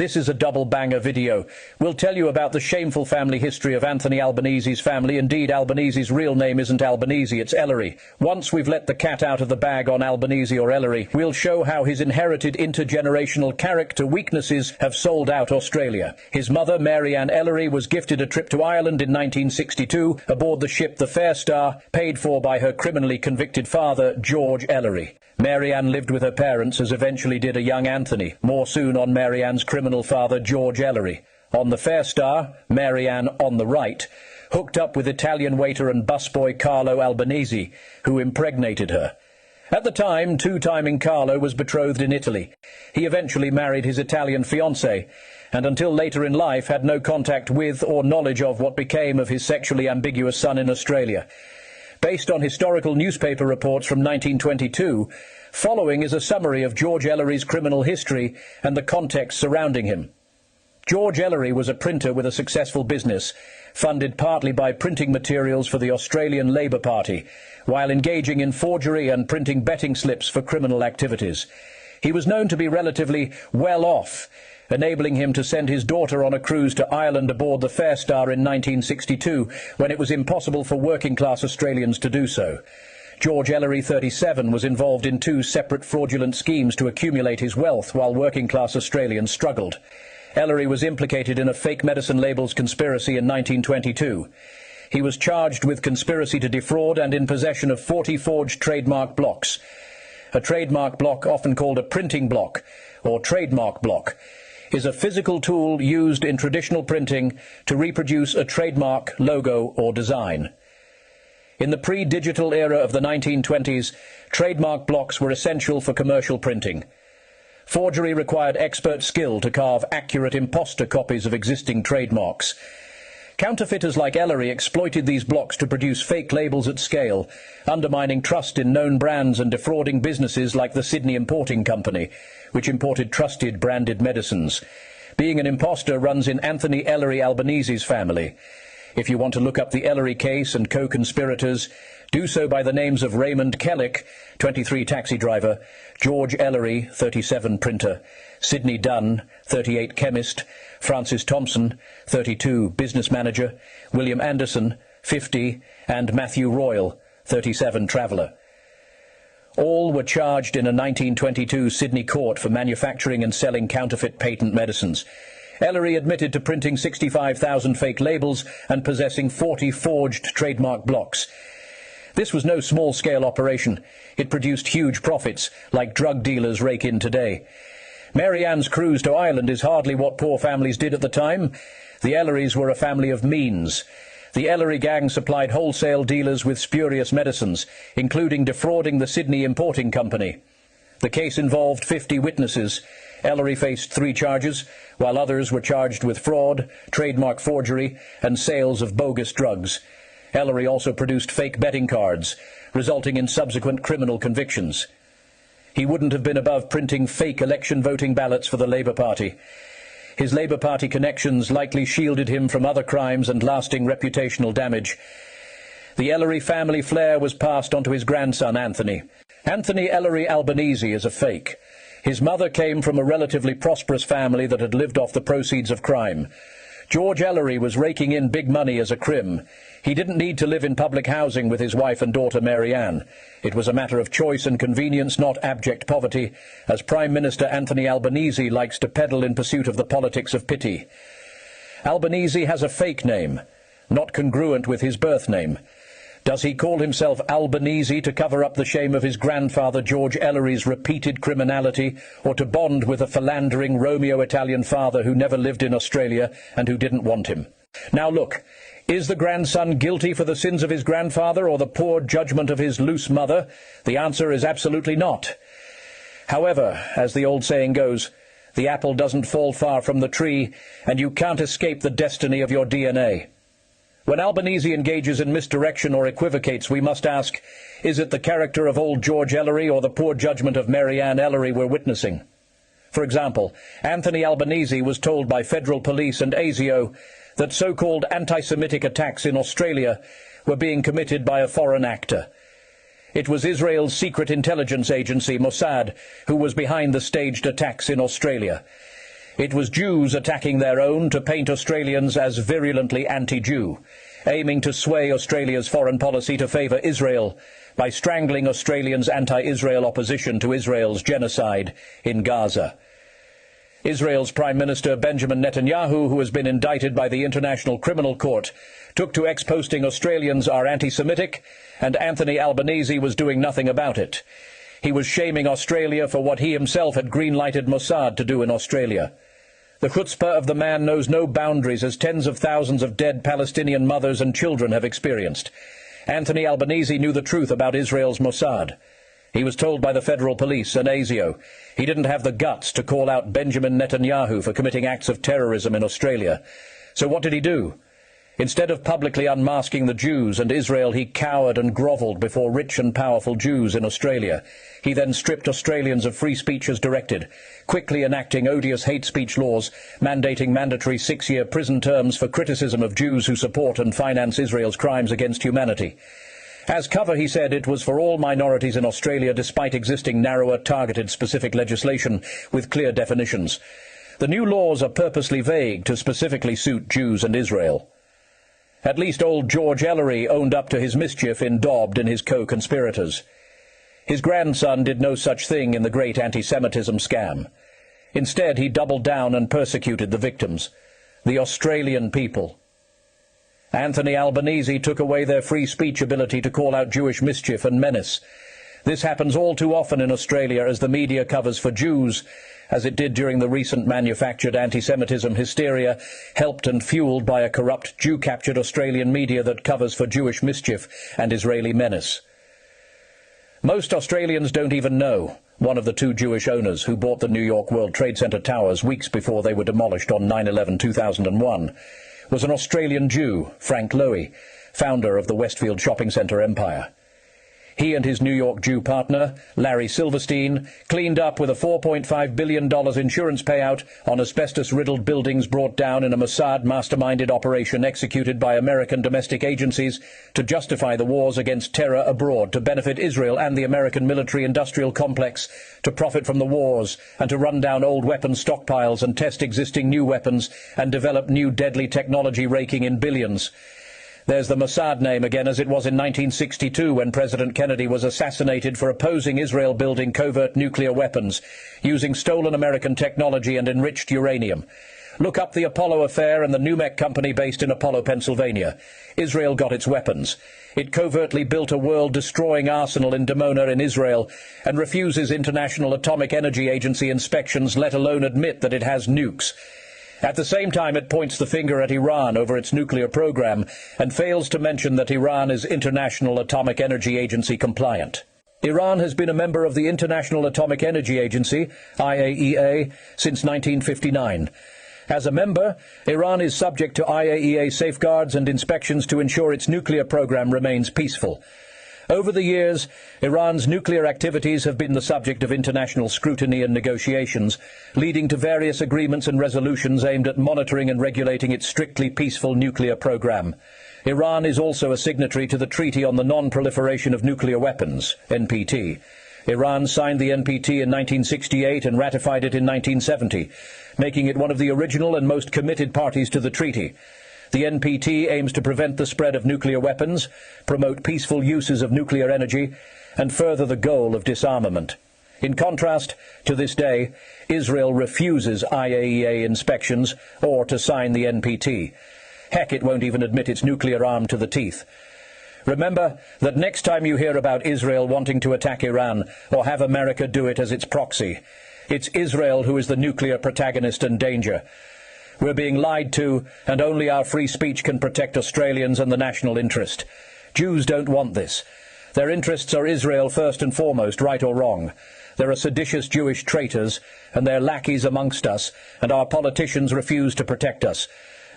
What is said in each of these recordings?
This is a double banger video. We'll tell you about the shameful family history of Anthony Albanese's family. Indeed, Albanese's real name isn't Albanese, it's Ellery. Once we've let the cat out of the bag on Albanese or Ellery, we'll show how his inherited intergenerational character weaknesses have sold out Australia. His mother, Mary Ann Ellery, was gifted a trip to Ireland in 1962 aboard the ship the Fair Star, paid for by her criminally convicted father, George Ellery. Mary Ann lived with her parents, as eventually did a young Anthony, more soon on Mary Ann's criminal father, George Ellery. On the Fair Star, Mary Ann, on the right, hooked up with Italian waiter and busboy Carlo Albanese, who impregnated her. At the time, two-timing Carlo was betrothed in Italy. He eventually married his Italian fiancée, and until later in life had no contact with or knowledge of what became of his sexually ambiguous son in Australia. Based on historical newspaper reports from 1922, following is a summary of George Ellery's criminal history and the context surrounding him. George Ellery was a printer with a successful business, funded partly by printing materials for the Australian Labor Party, while engaging in forgery and printing betting slips for criminal activities. He was known to be relatively well off, enabling him to send his daughter on a cruise to Ireland aboard the Fair Star in 1962, when it was impossible for working-class Australians to do so. George Ellery, 37, was involved in two separate fraudulent schemes to accumulate his wealth while working-class Australians struggled. Ellery was implicated in a fake medicine labels conspiracy in 1922. He was charged with conspiracy to defraud and in possession of 40 forged trademark blocks. A trademark block, often called a printing block or trademark block, is a physical tool used in traditional printing to reproduce a trademark, logo, or design. In the pre-digital era of the 1920s, trademark blocks were essential for commercial printing. Forgery required expert skill to carve accurate imposter copies of existing trademarks. Counterfeiters like Ellery exploited these blocks to produce fake labels at scale, undermining trust in known brands and defrauding businesses like the Sydney Importing Company, which imported trusted branded medicines. Being an imposter runs in Anthony Ellery Albanese's family. If you want to look up the Ellery case and co-conspirators, do so by the names of Raymond Kellick, 23, taxi driver, George Ellery, 37, printer, Sidney Dunn, 38, chemist, Francis Thompson, 32, business manager, William Anderson, 50, and Matthew Royal, 37, traveller. All were charged in a 1922 Sydney court for manufacturing and selling counterfeit patent medicines. Ellery admitted to printing 65,000 fake labels and possessing 40 forged trademark blocks. This was no small-scale operation. It produced huge profits, like drug dealers rake in today. Mary Ann's cruise to Ireland is hardly what poor families did at the time. The Ellerys were a family of means. The Ellery gang supplied wholesale dealers with spurious medicines, including defrauding the Sydney Importing Company. The case involved 50 witnesses. Ellery faced 3 charges, while others were charged with fraud, trademark forgery, and sales of bogus drugs. Ellery also produced fake betting cards, resulting in subsequent criminal convictions. He wouldn't have been above printing fake election voting ballots for the Labor Party. His Labor Party connections likely shielded him from other crimes and lasting reputational damage. The Ellery family flair was passed on to his grandson, Anthony. Anthony Ellery Albanese is a fake. His mother came from a relatively prosperous family that had lived off the proceeds of crime. George Ellery was raking in big money as a crim. He didn't need to live in public housing with his wife and daughter Mary Ann. It was a matter of choice and convenience, not abject poverty, as Prime Minister Anthony Albanese likes to peddle in pursuit of the politics of pity. Albanese has a fake name, not congruent with his birth name. Does he call himself Albanese to cover up the shame of his grandfather George Ellery's repeated criminality, or to bond with a philandering Romeo-Italian father who never lived in Australia and who didn't want him? Now look, is the grandson guilty for the sins of his grandfather or the poor judgment of his loose mother? The answer is absolutely not. However, as the old saying goes, the apple doesn't fall far from the tree, and you can't escape the destiny of your DNA. When Albanese engages in misdirection or equivocates, we must ask, is it the character of old George Ellery or the poor judgment of Mary Ann Ellery we're witnessing? For example, Anthony Albanese was told by federal police and ASIO that so-called anti-Semitic attacks in Australia were being committed by a foreign actor. It was Israel's secret intelligence agency, Mossad, who was behind the staged attacks in Australia. It was Jews attacking their own to paint Australians as virulently anti-Jew, aiming to sway Australia's foreign policy to favour Israel by strangling Australians' anti-Israel opposition to Israel's genocide in Gaza. Israel's Prime Minister Benjamin Netanyahu, who has been indicted by the International Criminal Court, took to X posting Australians are anti-Semitic, and Anthony Albanese was doing nothing about it. He was shaming Australia for what he himself had green-lighted Mossad to do in Australia. The chutzpah of the man knows no boundaries, as tens of thousands of dead Palestinian mothers and children have experienced. Anthony Albanese knew the truth about Israel's Mossad. He was told by the federal police and ASIO he didn't have the guts to call out Benjamin Netanyahu for committing acts of terrorism in Australia. So what did he do? Instead of publicly unmasking the Jews and Israel, he cowered and grovelled before rich and powerful Jews in Australia. He then stripped Australians of free speech as directed, quickly enacting odious hate speech laws, mandating mandatory 6-year prison terms for criticism of Jews who support and finance Israel's crimes against humanity. As cover, he said, it was for all minorities in Australia, despite existing narrower, targeted, specific legislation with clear definitions. The new laws are purposely vague to specifically suit Jews and Israel. At least old George Ellery owned up to his mischief in Dobbed and his co-conspirators. His grandson did no such thing in the great anti-Semitism scam. Instead, he doubled down and persecuted the victims, the Australian people. Anthony Albanese took away their free speech ability to call out Jewish mischief and menace. This happens all too often in Australia as the media covers for Jews, as it did during the recent manufactured anti-Semitism hysteria, helped and fueled by a corrupt Jew-captured Australian media that covers for Jewish mischief and Israeli menace. Most Australians don't even know one of the 2 Jewish owners who bought the New York World Trade Center towers weeks before they were demolished on 9/11/2001 was an Australian Jew, Frank Lowy, founder of the Westfield shopping centre empire. He and his New York Jew partner, Larry Silverstein, cleaned up with a $4.5 billion insurance payout on asbestos-riddled buildings brought down in a Mossad masterminded operation executed by American domestic agencies to justify the wars against terror abroad, to benefit Israel and the American military-industrial complex, to profit from the wars, and to run down old weapons stockpiles and test existing new weapons and develop new deadly technology raking in billions. There's the Mossad name again, as it was in 1962 when President Kennedy was assassinated for opposing Israel building covert nuclear weapons, using stolen American technology and enriched uranium. Look up the Apollo affair and the Numec company based in Apollo, Pennsylvania. Israel got its weapons. It covertly built a world-destroying arsenal in Dimona in Israel and refuses International Atomic Energy Agency inspections, let alone admit that it has nukes. At the same time, it points the finger at Iran over its nuclear program and fails to mention that Iran is International Atomic Energy Agency compliant. Iran has been a member of the International Atomic Energy Agency, IAEA, since 1959. As a member, Iran is subject to IAEA safeguards and inspections to ensure its nuclear program remains peaceful. Over the years, Iran's nuclear activities have been the subject of international scrutiny and negotiations, leading to various agreements and resolutions aimed at monitoring and regulating its strictly peaceful nuclear program. Iran is also a signatory to the Treaty on the Non-Proliferation of Nuclear Weapons, NPT. Iran signed the NPT in 1968 and ratified it in 1970, making it one of the original and most committed parties to the treaty. The NPT aims to prevent the spread of nuclear weapons, promote peaceful uses of nuclear energy, and further the goal of disarmament. In contrast, to this day, Israel refuses IAEA inspections or to sign the NPT. Heck, it won't even admit its nuclear arm to the teeth. Remember that next time you hear about Israel wanting to attack Iran or have America do it as its proxy, it's Israel who is the nuclear protagonist and danger. We're being lied to, and only our free speech can protect Australians and the national interest. Jews don't want this. Their interests are Israel first and foremost, right or wrong. There are seditious Jewish traitors, and they're lackeys amongst us, and our politicians refuse to protect us.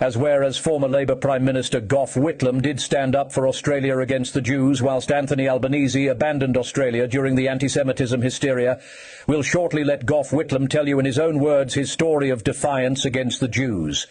As whereas former Labour Prime Minister Gough Whitlam did stand up for Australia against the Jews, whilst Anthony Albanese abandoned Australia during the anti-Semitism hysteria, we'll shortly let Gough Whitlam tell you in his own words his story of defiance against the Jews.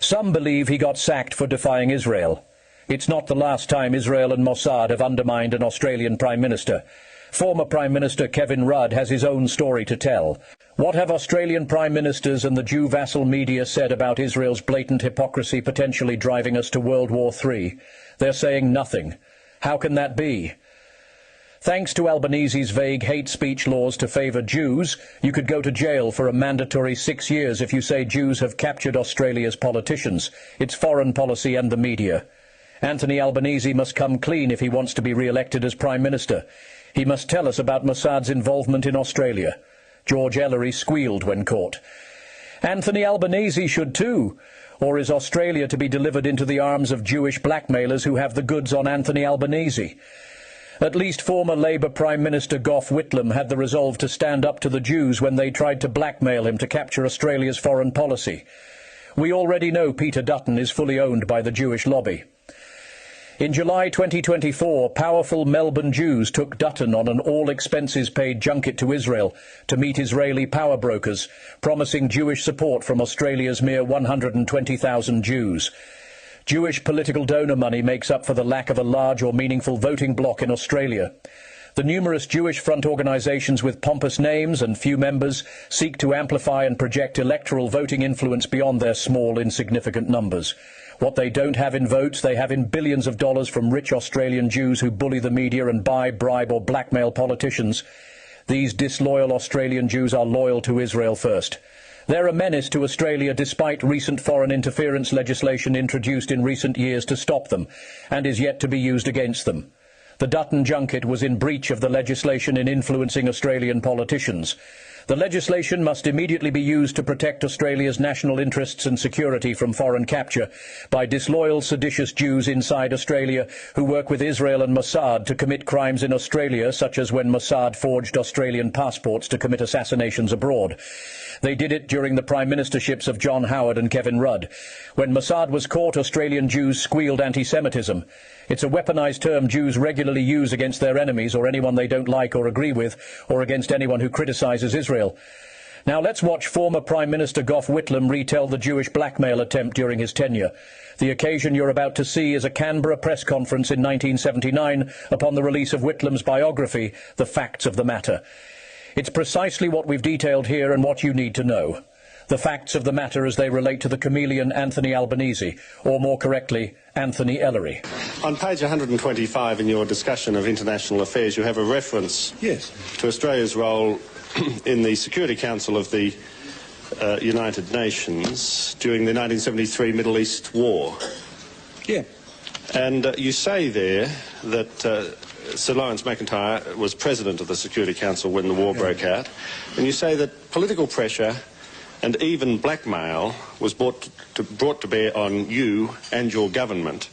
Some believe he got sacked for defying Israel. It's not the last time Israel and Mossad have undermined an Australian Prime Minister. Former Prime Minister Kevin Rudd has his own story to tell. What have Australian Prime Ministers and the Jew vassal media said about Israel's blatant hypocrisy potentially driving us to World War III? They're saying nothing. How can that be? Thanks to Albanese's vague hate speech laws to favour Jews, you could go to jail for a mandatory 6 years if you say Jews have captured Australia's politicians, its foreign policy and the media. Anthony Albanese must come clean if he wants to be re-elected as Prime Minister. He must tell us about Mossad's involvement in Australia. George Ellery squealed when caught. Anthony Albanese should too. Or is Australia to be delivered into the arms of Jewish blackmailers who have the goods on Anthony Albanese? At least former Labour Prime Minister Gough Whitlam had the resolve to stand up to the Jews when they tried to blackmail him to capture Australia's foreign policy. We already know Peter Dutton is fully owned by the Jewish lobby. In July 2024, powerful Melbourne Jews took Dutton on an all-expenses-paid junket to Israel to meet Israeli power brokers, promising Jewish support from Australia's mere 120,000 Jews. Jewish political donor money makes up for the lack of a large or meaningful voting bloc in Australia. The numerous Jewish front organisations with pompous names and few members seek to amplify and project electoral voting influence beyond their small, insignificant numbers. What they don't have in votes, they have in billions of dollars from rich Australian Jews who bully the media and buy, bribe or blackmail politicians. These disloyal Australian Jews are loyal to Israel first. They're a menace to Australia despite recent foreign interference legislation introduced in recent years to stop them, and is yet to be used against them. The Dutton junket was in breach of the legislation in influencing Australian politicians. The legislation must immediately be used to protect Australia's national interests and security from foreign capture by disloyal, seditious Jews inside Australia who work with Israel and Mossad to commit crimes in Australia, such as when Mossad forged Australian passports to commit assassinations abroad. They did it during the prime ministerships of John Howard and Kevin Rudd. When Mossad was caught, Australian Jews squealed anti-Semitism. It's a weaponised term Jews regularly use against their enemies or anyone they don't like or agree with, or against anyone who criticises Israel. Now let's watch former Prime Minister Gough Whitlam retell the Jewish blackmail attempt during his tenure. The occasion you're about to see is a Canberra press conference in 1979 upon the release of Whitlam's biography, The Facts of the Matter. It's precisely what we've detailed here and what you need to know. The facts of the matter as they relate to the chameleon Anthony Albanese, or more correctly, Anthony Ellery. On page 125 in your discussion of international affairs, you have a reference to Australia's role in the Security Council of the United Nations during the 1973 Middle East War. Yeah. And you say there that Sir Lawrence McIntyre was president of the Security Council when the war broke out, and you say that political pressure and even blackmail was brought to bear on you and your government,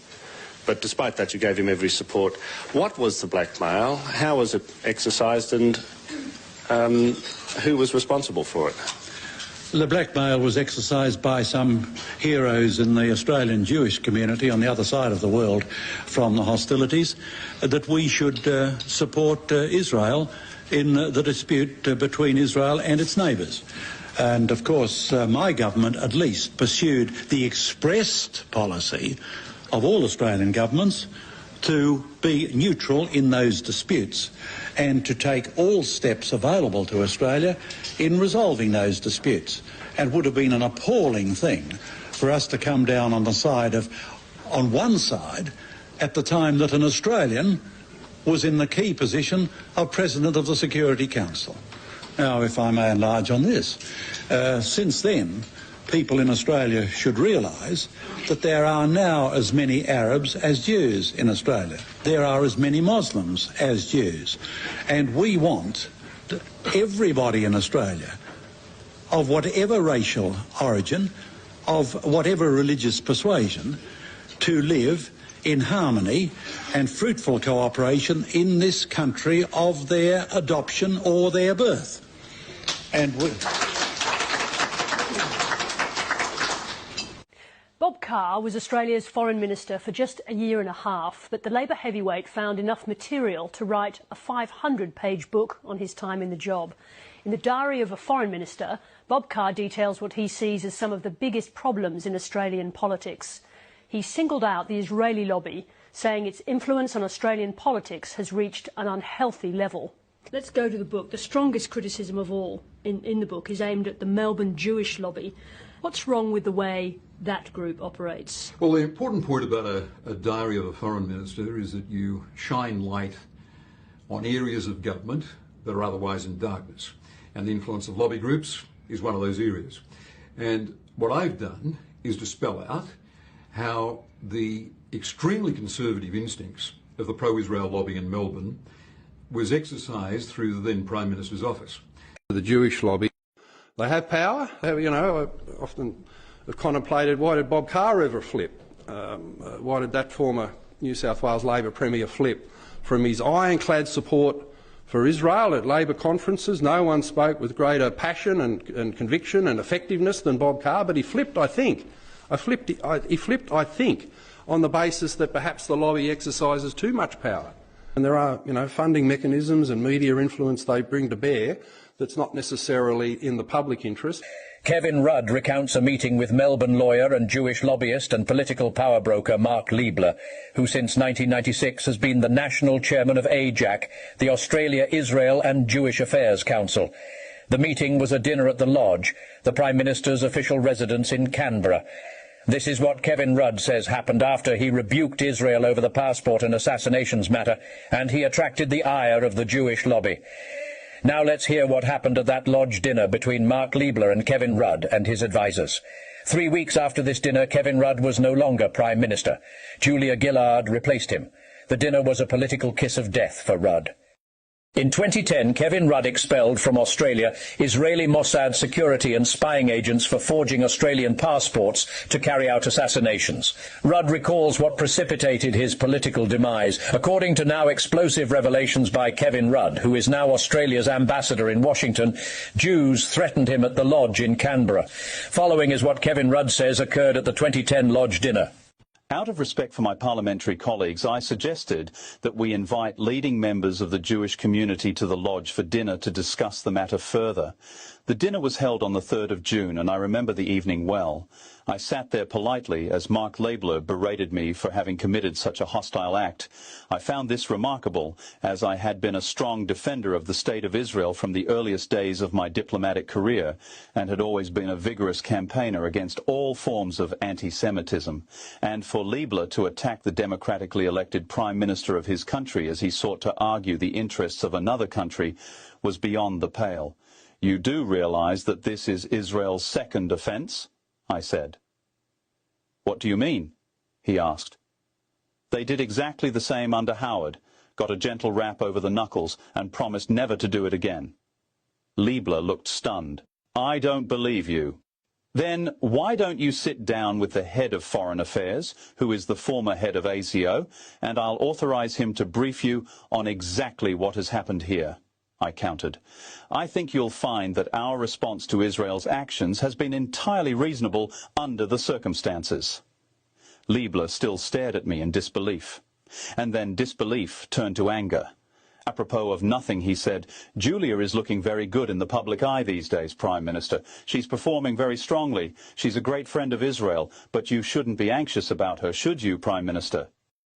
but despite that you gave him every support. What was the blackmail? How was it exercised, and who was responsible for it? The blackmail was exercised by some heroes in the Australian Jewish community on the other side of the world from the hostilities, that we should support Israel in the dispute between Israel and its neighbours. And of course my government at least pursued the expressed policy of all Australian governments to be neutral in those disputes and to take all steps available to Australia in resolving those disputes. And it would have been an appalling thing for us to come down on the side of, on one side, at the time that an Australian was in the key position of President of the Security Council. Now, if I may enlarge on this, since then, people in Australia should realise that there are now as many Arabs as Jews in Australia. There are as many Muslims as Jews. And we want everybody in Australia, of whatever racial origin, of whatever religious persuasion, to live in harmony and fruitful cooperation in this country of their adoption or their birth. And we... Bob Carr was Australia's Foreign Minister for just a year and a half, but the Labor heavyweight found enough material to write a 500-page book on his time in the job. In the Diary of a Foreign Minister, Bob Carr details what he sees as some of the biggest problems in Australian politics. He singled out the Israeli lobby, saying its influence on Australian politics has reached an unhealthy level. Let's go to the book. The strongest criticism of all in the book is aimed at the Melbourne Jewish lobby. What's wrong with the way that group operates? Well, the important point about a diary of a foreign minister is that you shine light on areas of government that are otherwise in darkness. And the influence of lobby groups is one of those areas. And what I've done is to spell out how the extremely conservative instincts of the pro-Israel lobby in Melbourne was exercised through the then Prime Minister's office. The Jewish lobby, they have power. I often have contemplated, why did Bob Carr ever flip? Why did that former New South Wales Labor Premier flip? From his ironclad support for Israel at Labor conferences, no one spoke with greater passion and conviction and effectiveness than Bob Carr, but he flipped, I think. He flipped, I think, on the basis that perhaps the lobby exercises too much power. And there are, funding mechanisms and media influence they bring to bear that's not necessarily in the public interest. Kevin Rudd recounts a meeting with Melbourne lawyer and Jewish lobbyist and political power broker Mark Liebler, who since 1996 has been the national chairman of AJAC, the Australia, Israel and Jewish Affairs Council. The meeting was a dinner at the Lodge, the Prime Minister's official residence in Canberra. This is what Kevin Rudd says happened after he rebuked Israel over the passport and assassinations matter, and he attracted the ire of the Jewish lobby. Now let's hear what happened at that Lodge dinner between Mark Liebler and Kevin Rudd and his advisers. 3 weeks after this dinner, Kevin Rudd was no longer Prime Minister. Julia Gillard replaced him. The dinner was a political kiss of death for Rudd. In 2010, Kevin Rudd expelled from Australia Israeli Mossad security and spying agents for forging Australian passports to carry out assassinations. Rudd recalls what precipitated his political demise. According to now explosive revelations by Kevin Rudd, who is now Australia's ambassador in Washington, Jews threatened him at the Lodge in Canberra. Following is what Kevin Rudd says occurred at the 2010 Lodge dinner. Out of respect for my parliamentary colleagues, I suggested that we invite leading members of the Jewish community to the Lodge for dinner to discuss the matter further. The dinner was held on the 3rd of June, and I remember the evening well. I sat there politely as Mark Liebler berated me for having committed such a hostile act. I found this remarkable, as I had been a strong defender of the State of Israel from the earliest days of my diplomatic career, and had always been a vigorous campaigner against all forms of anti-Semitism. And for Liebler to attack the democratically elected Prime Minister of his country as he sought to argue the interests of another country was beyond the pale. You do realize that this is Israel's second offence? I said. What do you mean? He asked. They did exactly the same under Howard, got a gentle rap over the knuckles, and promised never to do it again. Liebler looked stunned. I don't believe you. Then why don't you sit down with the head of Foreign Affairs, who is the former head of ACO, and I'll authorize him to brief you on exactly what has happened here. I countered. I think you'll find that our response to Israel's actions has been entirely reasonable under the circumstances. Liebler still stared at me in disbelief. And then disbelief turned to anger. Apropos of nothing, he said, Julia is looking very good in the public eye these days, Prime Minister. She's performing very strongly. She's a great friend of Israel, but you shouldn't be anxious about her, should you, Prime Minister?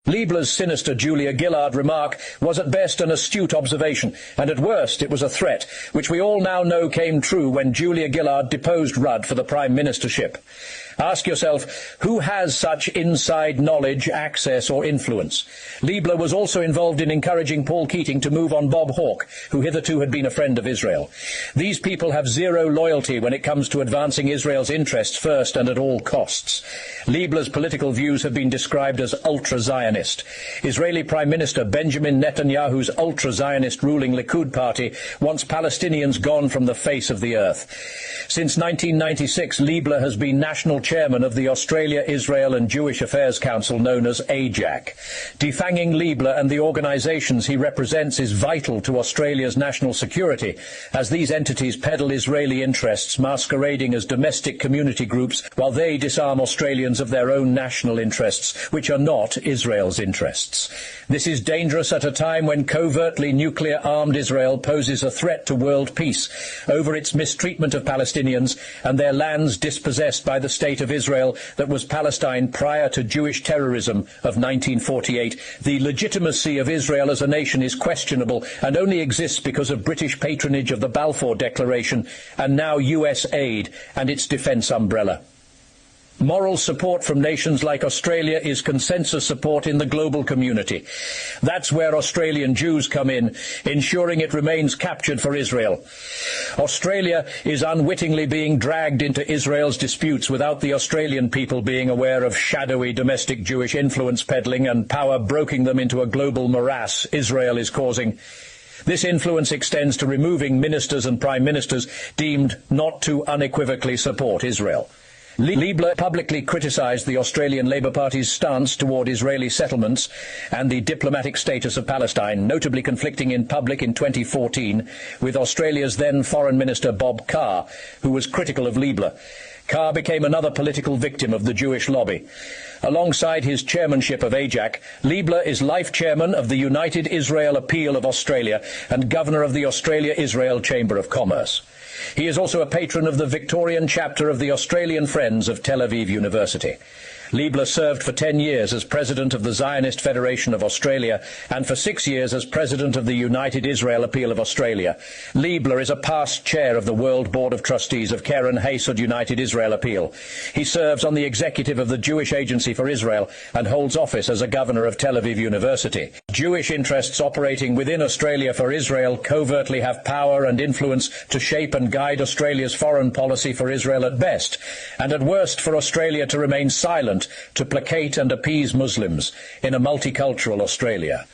Liebler's sinister Julia Gillard remark was at best an astute observation, and at worst it was a threat, which we all now know came true when Julia Gillard deposed Rudd for the Prime Ministership. Ask yourself, who has such inside knowledge, access or influence? Liebler was also involved in encouraging Paul Keating to move on Bob Hawke, who hitherto had been a friend of Israel. These people have zero loyalty when it comes to advancing Israel's interests first and at all costs. Liebler's political views have been described as ultra-Zionist. Israeli Prime Minister Benjamin Netanyahu's ultra-Zionist ruling Likud party wants Palestinians gone from the face of the earth. Since 1996, Liebler has been national chairman of the Australia, Israel and Jewish Affairs Council known as AJAC. Defanging Liebler and the organisations he represents is vital to Australia's national security, as these entities peddle Israeli interests masquerading as domestic community groups while they disarm Australians of their own national interests, which are not Israel. Israel's interests. This is dangerous at a time when covertly nuclear-armed Israel poses a threat to world peace over its mistreatment of Palestinians and their lands dispossessed by the State of Israel that was Palestine prior to Jewish terrorism of 1948. The legitimacy of Israel as a nation is questionable and only exists because of British patronage of the Balfour Declaration and now US aid and its defence umbrella. Moral support from nations like Australia is consensus support in the global community. That's where Australian Jews come in, ensuring it remains captured for Israel. Australia is unwittingly being dragged into Israel's disputes without the Australian people being aware of shadowy domestic Jewish influence peddling and power broking them into a global morass Israel is causing. This influence extends to removing ministers and prime ministers deemed not to unequivocally support Israel. Liebler publicly criticised the Australian Labour Party's stance toward Israeli settlements and the diplomatic status of Palestine, notably conflicting in public in 2014 with Australia's then Foreign Minister Bob Carr, who was critical of Liebler. Carr became another political victim of the Jewish lobby. Alongside his chairmanship of AJAC, Liebler is life chairman of the United Israel Appeal of Australia and governor of the Australia-Israel Chamber of Commerce. He is also a patron of the Victorian chapter of the Australian Friends of Tel Aviv University. Liebler served for 10 years as president of the Zionist Federation of Australia and for 6 years as president of the United Israel Appeal of Australia. Liebler is a past chair of the World Board of Trustees of Keren Hayesud United Israel Appeal. He serves on the executive of the Jewish Agency for Israel and holds office as a governor of Tel Aviv University. Jewish interests operating within Australia for Israel covertly have power and influence to shape and guide Australia's foreign policy for Israel at best, and at worst for Australia to remain silent to placate and appease Muslims in a multicultural Australia.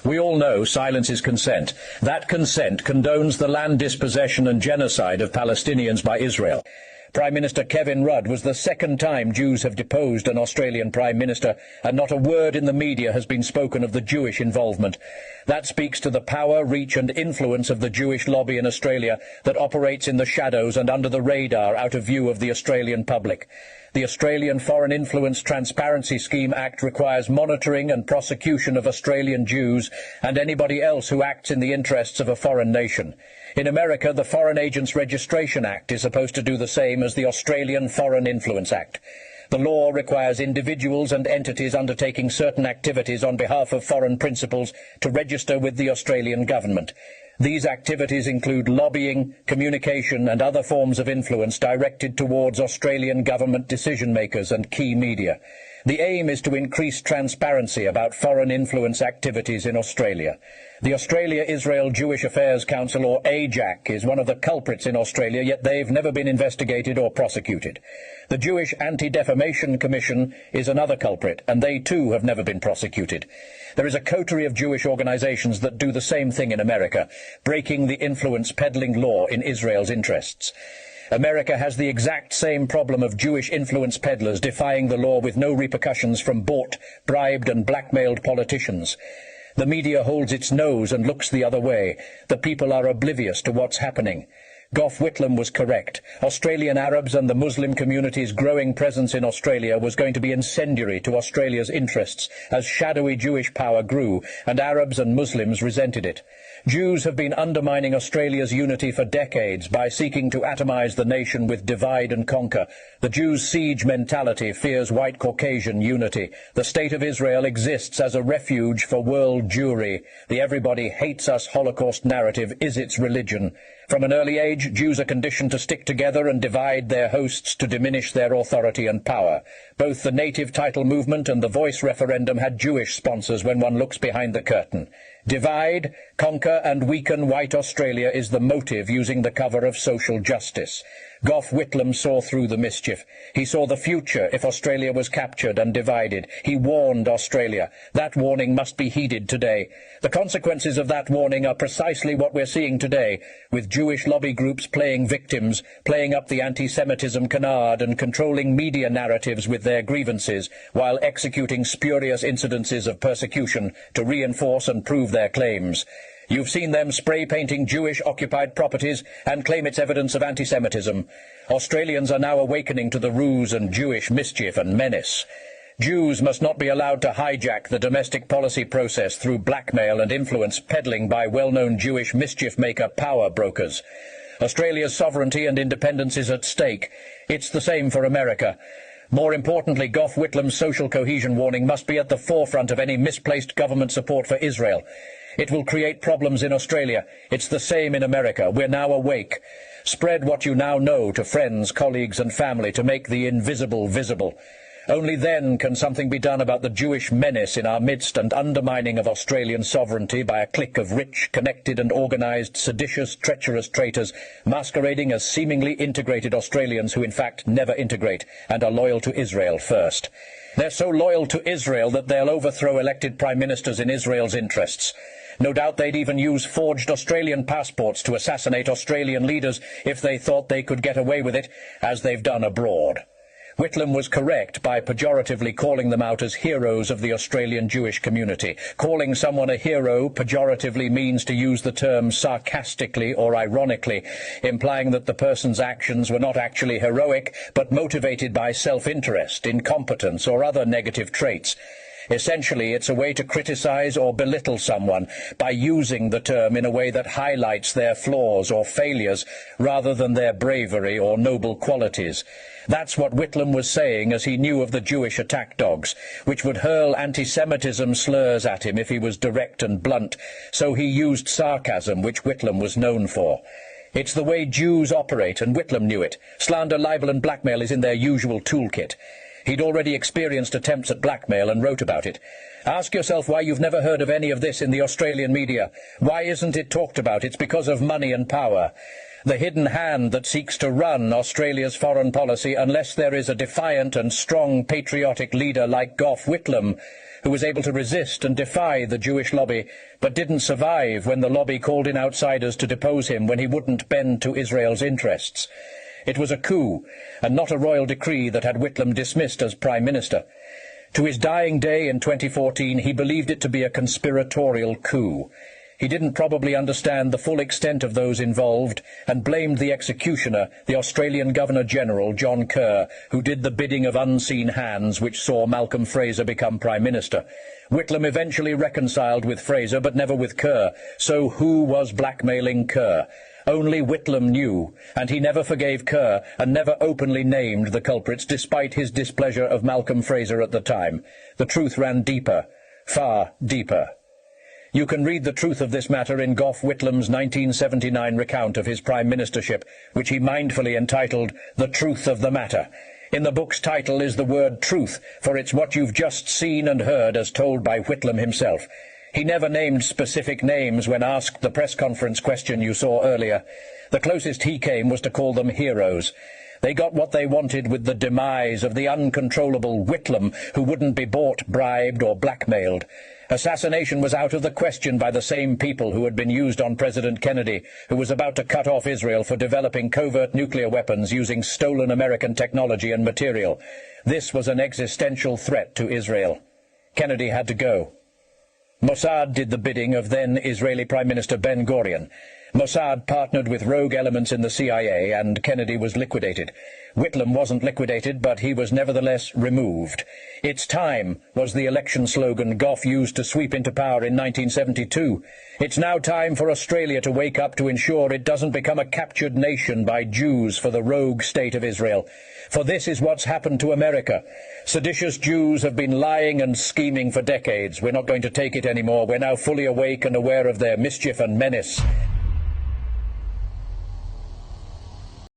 We all know silence is consent. That consent condones the land dispossession and genocide of Palestinians by Israel. Prime Minister Kevin Rudd was the second time Jews have deposed an Australian Prime Minister, and not a word in the media has been spoken of the Jewish involvement. That speaks to the power, reach and influence of the Jewish lobby in Australia that operates in the shadows and under the radar out of view of the Australian public. The Australian Foreign Influence Transparency Scheme Act requires monitoring and prosecution of Australian Jews and anybody else who acts in the interests of a foreign nation. In America, the Foreign Agents Registration Act is supposed to do the same as the Australian Foreign Influence Act. The law requires individuals and entities undertaking certain activities on behalf of foreign principals to register with the Australian government. These activities include lobbying, communication and other forms of influence directed towards Australian government decision-makers and key media. The aim is to increase transparency about foreign influence activities in Australia. The Australia-Israel Jewish Affairs Council, or AJAC, is one of the culprits in Australia, yet they've never been investigated or prosecuted. The Jewish Anti-Defamation Commission is another culprit, and they too have never been prosecuted. There is a coterie of Jewish organizations that do the same thing in America, breaking the influence peddling law in Israel's interests. America has the exact same problem of Jewish influence peddlers defying the law with no repercussions from bought, bribed and blackmailed politicians. The media holds its nose and looks the other way. The people are oblivious to what's happening. Gough Whitlam was correct. Australian Arabs and the Muslim community's growing presence in Australia was going to be incendiary to Australia's interests as shadowy Jewish power grew and Arabs and Muslims resented it. Jews have been undermining Australia's unity for decades by seeking to atomise the nation with divide and conquer. The Jews' siege mentality fears white Caucasian unity. The State of Israel exists as a refuge for world Jewry. The everybody hates us Holocaust narrative is its religion. From an early age, Jews are conditioned to stick together and divide their hosts to diminish their authority and power. Both the native title movement and the voice referendum had Jewish sponsors when one looks behind the curtain. Divide, conquer and weaken white Australia is the motive using the cover of social justice. Gough Whitlam saw through the mischief. He saw the future if Australia was captured and divided. He warned Australia. That warning must be heeded today. The consequences of that warning are precisely what we're seeing today, with Jewish lobby groups playing victims, playing up the anti-Semitism canard and controlling media narratives with their grievances, while executing spurious incidences of persecution to reinforce and prove their claims. You've seen them spray-painting Jewish-occupied properties and claim it's evidence of anti-Semitism. Australians are now awakening to the ruse and Jewish mischief and menace. Jews must not be allowed to hijack the domestic policy process through blackmail and influence peddling by well-known Jewish mischief-maker power brokers. Australia's sovereignty and independence is at stake. It's the same for America. More importantly, Gough Whitlam's social cohesion warning must be at the forefront of any misplaced government support for Israel. It will create problems in Australia. It's the same in America. We're now awake. Spread what you now know to friends, colleagues and family to make the invisible visible. Only then can something be done about the Jewish menace in our midst and undermining of Australian sovereignty by a clique of rich, connected and organised, seditious, treacherous traitors masquerading as seemingly integrated Australians who in fact never integrate and are loyal to Israel first. They're so loyal to Israel that they'll overthrow elected prime ministers in Israel's interests. No doubt they'd even use forged Australian passports to assassinate Australian leaders if they thought they could get away with it, as they've done abroad. Whitlam was correct by pejoratively calling them out as heroes of the Australian Jewish community. Calling someone a hero pejoratively means to use the term sarcastically or ironically, implying that the person's actions were not actually heroic, but motivated by self-interest, incompetence, or other negative traits. Essentially, it's a way to criticize or belittle someone by using the term in a way that highlights their flaws or failures rather than their bravery or noble qualities. That's what Whitlam was saying as he knew of the Jewish attack dogs, which would hurl anti-Semitism slurs at him if he was direct and blunt, so he used sarcasm, which Whitlam was known for. It's the way Jews operate, and Whitlam knew it. Slander, libel and blackmail is in their usual toolkit. He'd already experienced attempts at blackmail and wrote about it. Ask yourself why you've never heard of any of this in the Australian media. Why isn't it talked about? It's because of money and power. The hidden hand that seeks to run Australia's foreign policy, unless there is a defiant and strong patriotic leader like Gough Whitlam, who was able to resist and defy the Jewish lobby, but didn't survive when the lobby called in outsiders to depose him when he wouldn't bend to Israel's interests. It was a coup, and not a royal decree, that had Whitlam dismissed as Prime Minister. To his dying day in 2014, he believed it to be a conspiratorial coup. He didn't probably understand the full extent of those involved, and blamed the executioner, the Australian Governor-General, John Kerr, who did the bidding of unseen hands which saw Malcolm Fraser become Prime Minister. Whitlam eventually reconciled with Fraser, but never with Kerr. So who was blackmailing Kerr? Only Whitlam knew, and he never forgave Kerr and never openly named the culprits despite his displeasure of Malcolm Fraser at the time. The truth ran deeper, far deeper. You can read the truth of this matter in Gough Whitlam's 1979 recount of his prime ministership, which he mindfully entitled The Truth of the Matter. In the book's title is the word truth, for it's what you've just seen and heard as told by Whitlam himself. He never named specific names when asked the press conference question you saw earlier. The closest he came was to call them heroes. They got what they wanted with the demise of the uncontrollable Whitlam, who wouldn't be bought, bribed or blackmailed. Assassination was out of the question by the same people who had been used on President Kennedy, who was about to cut off Israel for developing covert nuclear weapons using stolen American technology and material. This was an existential threat to Israel. Kennedy had to go. Mossad did the bidding of then Israeli Prime Minister Ben Gurion. Mossad partnered with rogue elements in the CIA, and Kennedy was liquidated. Whitlam wasn't liquidated, but he was nevertheless removed. It's time was the election slogan Gough used to sweep into power in 1972. It's now time for Australia to wake up to ensure it doesn't become a captured nation by Jews for the rogue state of Israel. For this is what's happened to America. Seditious Jews have been lying and scheming for decades. We're not going to take it anymore. We're now fully awake and aware of their mischief and menace.